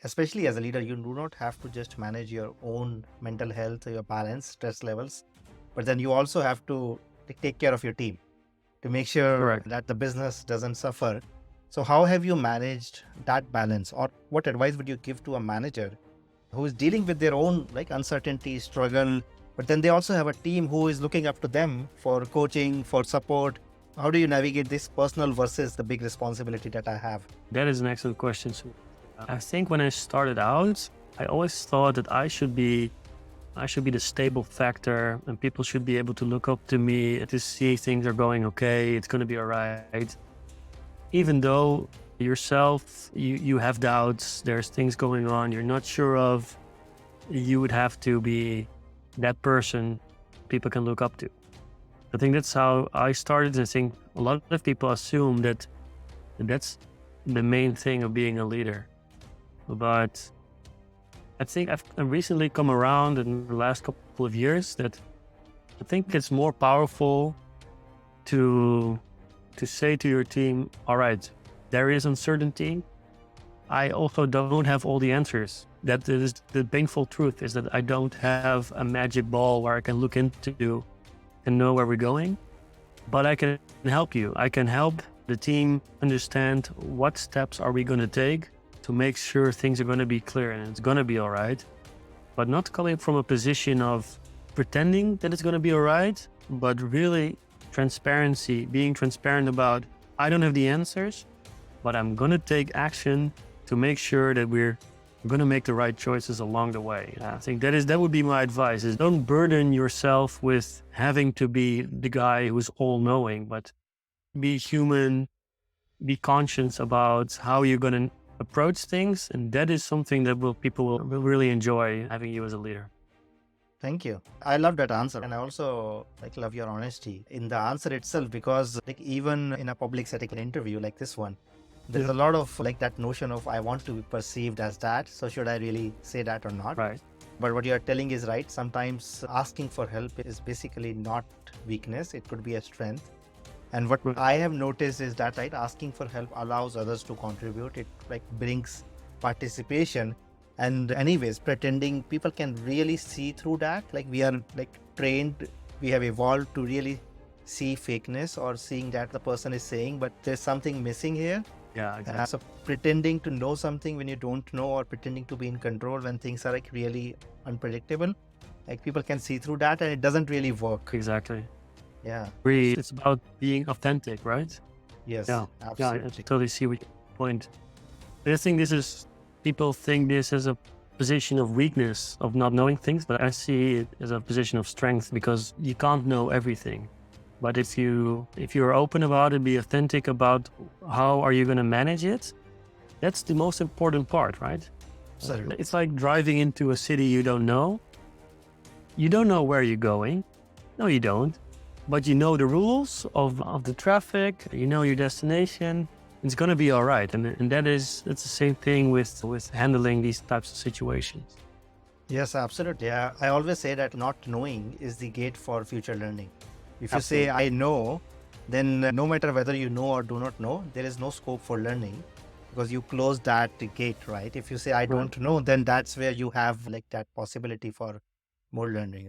especially as a leader, you do not have to just manage your own mental health, your balance, stress levels, but then you also have to take care of your team to make sure Correct. that the business doesn't suffer. So how have you managed that balance, or what advice would you give to a manager who is dealing with their own like uncertainty, struggle, but then they also have a team who is looking up to them for coaching, for support? How do you navigate this personal versus the big responsibility that I have? That is an excellent question, Sumit. I think when I started out, I always thought that I should be the stable factor and people should be able to look up to me to see things are going okay. It's going to be all right. Even though yourself, you have doubts, there's things going on you're not sure of, you would have to be that person people can look up to. I think that's how I started. I think a lot of people assume that that's the main thing of being a leader. But I think I've recently come around in the last couple of years that I think it's more powerful to say to your team, all right, there is uncertainty. I also don't have all the answers. That is the painful truth, is that I don't have a magic ball where I can look into and know where we're going, but I can help you. I can help the team understand what steps are we going to take to make sure things are going to be clear and it's going to be all right, but not coming from a position of pretending that it's going to be all right, but really transparency, being transparent about, I don't have the answers, but I'm going to take action to make sure that we're going to make the right choices along the way. I think that would be my advice, is don't burden yourself with having to be the guy who's all knowing, but be human, be conscious about how you're going to approach things. And that is something that people will really enjoy having you as a leader. Thank you. I love that answer. And I also love your honesty in the answer itself, because even in a public setting interview like this one, there's a lot of that notion of I want to be perceived as that. So should I really say that or not? Right. But what you're telling is right. Sometimes asking for help is basically not weakness. It could be a strength. And what I have noticed is that asking for help allows others to contribute. It brings participation. And anyways, pretending, people can really see through that. We are trained, we have evolved to really see fakeness or seeing that the person is saying, but there's something missing here. Yeah, exactly. So pretending to know something when you don't know, or pretending to be in control when things are really unpredictable, people can see through that, and it doesn't really work. Exactly. Yeah. It's about being authentic, right? Yes. Yeah. Absolutely. Yeah, I totally see what your point. I think people think this as a position of weakness, of not knowing things, but I see it as a position of strength, because you can't know everything. But if you're open about it, be authentic about how are you going to manage it, that's the most important part, right? Absolutely. It's like driving into a city you don't know. You don't know where you're going. No, you don't. But you know the rules of the traffic, you know your destination. It's going to be all right. And that's the same thing with handling these types of situations. Yes, absolutely. I always say that not knowing is the gate for future learning. If you say, I know, then no matter whether you know or do not know, there is no scope for learning, because you close that gate, right? If you say, I don't know, then that's where you have that possibility for more learning.